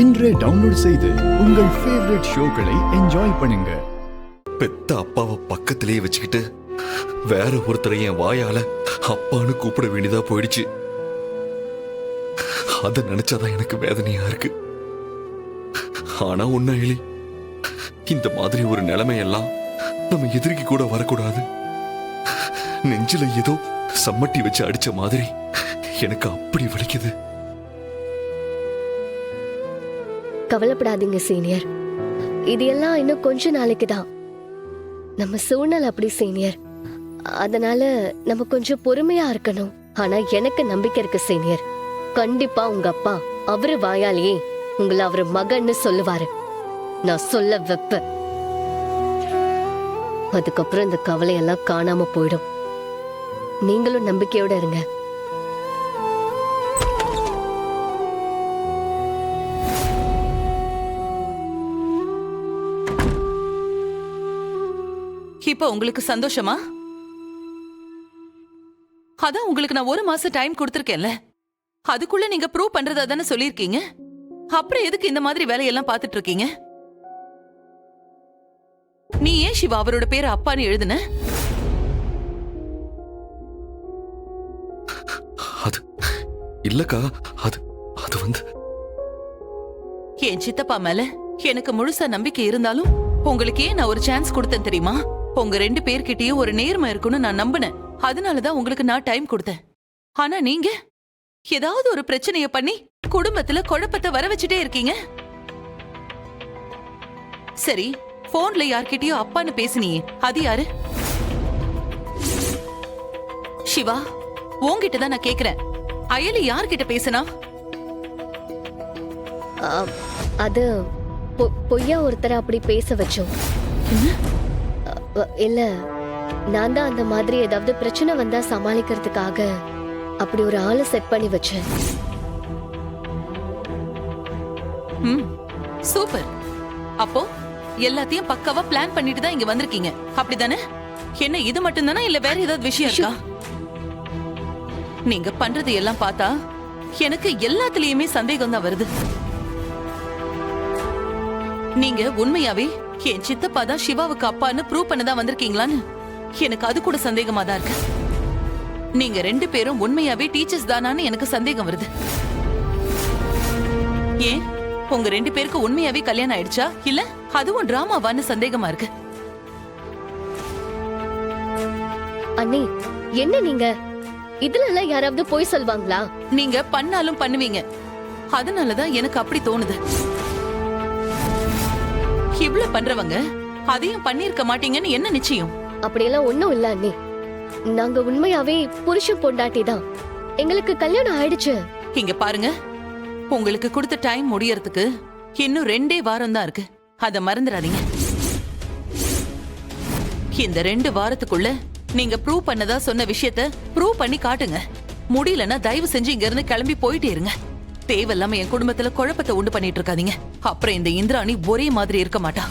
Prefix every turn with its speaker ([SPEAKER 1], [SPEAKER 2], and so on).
[SPEAKER 1] இன்றே டவுன்லோட் செய்து உங்கள் ஃபேவரட் ஷோக்களை என்ஜாய் பண்ணுங்க.
[SPEAKER 2] பெத்த அப்பாவை பக்கத்திலேயே வச்சுக்கிட்டு வேற ஒருத்தரை என் வாயால அப்பான்னு கூப்பிட வேண்டியதா போயிடுச்சு. அதை நினைச்சாதான் எனக்கு வேதனையா இருக்கு. ஆனா உன்ன எலி, இந்த மாதிரி ஒரு நிலைமையெல்லாம் நம்ம எதிரிக்கு கூட வரக்கூடாது. நெஞ்சில ஏதோ சம்மட்டி வச்சு அடிச்ச மாதிரி எனக்கு அப்படி வலிக்குது.
[SPEAKER 3] கவலைப்படாதீங்க சீனியர், இது எல்லாம் இன்னும் கொஞ்ச நாளைக்கு தான். நம்ம சூழ்நிலை அப்படி சீனியர், அதனால நம்ம கொஞ்சம் பொறுமையா இருக்கணும். ஆனா எனக்கு நம்பிக்கை இருக்கு சீனியர், கண்டிப்பா உங்க அப்பா அவரு வாயாலேயே உங்களை அவரு மகன்னு சொல்லுவாரு. நான் சொல்ல வைப்பேன். அதுக்கப்புறம் இந்த கவலையெல்லாம் காணாம போயிடும். நீங்களும் நம்பிக்கையோட இருங்க.
[SPEAKER 4] இப்ப உங்களுக்கு சந்தோஷமா? அதான் உங்களுக்கு நான் 1 மாசம் டைம் கொடுத்திருக்கேன்ல, அதுக்குள்ள நீங்க ப்ரூவ் பண்றதா தானே சொல்லிருக்கீங்க. அப்புறம் எதுக்கு இந்த மாதிரி வேலையெல்லாம் பாத்துட்டு இருக்கீங்க? நீ ஏன் சிவா அவரோட பேரை அப்பான்னு எழுதுன?
[SPEAKER 2] அது இல்லக்கா, அது அது வந்து
[SPEAKER 4] என் சித்தப்பா மேல எனக்கு முழுசா நம்பிக்கை இருந்தாலும் உங்களுக்கு ஏன் நான் ஒரு சான்ஸ் கொடுத்தேன் தெரியுமா? உங்க 2 பேர்கிட்டயும் ஒரு நேர்மை இருக்குன்னு நான் நம்பினேன். அதனாலதான் உங்களுக்கு நான் டைம் கொடுத்தேன். ஆனா நீங்க ஏதாவது ஒரு பிரச்சனைய பண்ணி குடும்பத்துல குழப்பத்தை வர வச்சுட்டே இருக்கீங்க. சரி, போன்ல யார்கிட்டயோ அப்பான்னு பேசினியே, அது யாரு? சிவா, உன்கிட்ட தான் நான் கேக்குறேன். அயலி யார்கிட்ட பேசினா?
[SPEAKER 3] அது பொய்யா ஒருத்தரை அப்படி பேச வச்சோம். இல்ல, நான் தான் அந்த மாதிரி ஏதாவது பிரச்சனை வந்தா சமாளிக்கிறதுக்காக அப்படி ஒரு ஆளை செட் பண்ணி வச்சேன்.
[SPEAKER 4] சூப்பர். அப்போ எல்லாத்தையும் பக்காவா பிளான் பண்ணிட்டு தான் இங்க வந்திருக்கீங்க, அப்படிதானே? என்ன இது மட்டும் தானா, இல்ல வேற ஏதாவது விஷயம் இருக்கா? நீங்க பண்றது எல்லாம் பார்த்தா எனக்கு எல்லாத்துலயுமே சந்தேகம் தான் வருது. நீங்க உண்மையாவே என் சித்தப்பா தான் சிவாவுக்கு அப்பான்னு ப்ரூவ் பண்ணதான் வந்திருக்கீங்களான்னு எனக்கு அது கூட சந்தேகமா தான் இருக்கு. நீங்க 2 பேரும் உண்மையாவே டீச்சர்ஸ் தானான்னு எனக்கு சந்தேகம் வருது. ஏன் உங்க 2 பேருக்கு உண்மையாவே கல்யாணம் ஆயிடுச்சா, இல்ல அதுவும் டிராமாவான்னு சந்தேகமா இருக்கு.
[SPEAKER 3] அண்ணி, என்ன நீங்க இதுல எல்லாம் யாராவது போய் சொல்வாங்களா?
[SPEAKER 4] நீங்க பண்ணாலும் பண்ணுவீங்க, அதனாலதான் எனக்கு அப்படி தோணுது. இவ்ளோ பண்றவங்க அதையும் பண்ணிருக்க மாட்டீங்கன்னு என்ன நிச்சயம்?
[SPEAKER 3] அப்படியெல்லாம் ஒண்ணும் இல்ல அண்ணி, நாங்க உண்மையாவே புருஷன் பொண்டாட்டி தான். எங்களுக்கு கல்யாணம் ஆயிடுச்சு.
[SPEAKER 4] இங்க பாருங்க, உங்களுக்கு கொடுத்த டைம் முடியறதுக்கு இன்னும் 2 வாரம் தான் இருக்கு. அத மறந்துடாதீங்க. இந்த 2 வாரத்துக்குள்ள நீங்க ப்ரூவ் பண்ணதா சொன்ன விஷயத்த ப்ரூவ் பண்ணி காட்டுங்க. முடியலன்னா தயவு செஞ்சு இங்க இருந்து கிளம்பி போயிட்டே இருங்க. தேவையில்லாம என் குடும்பத்துல குழப்பத்தை உண்டு பண்ணிட்டு இருக்காதீங்க. அப்புறம் இந்த இந்திராணி ஒரே மாதிரி இருக்க மாட்டா.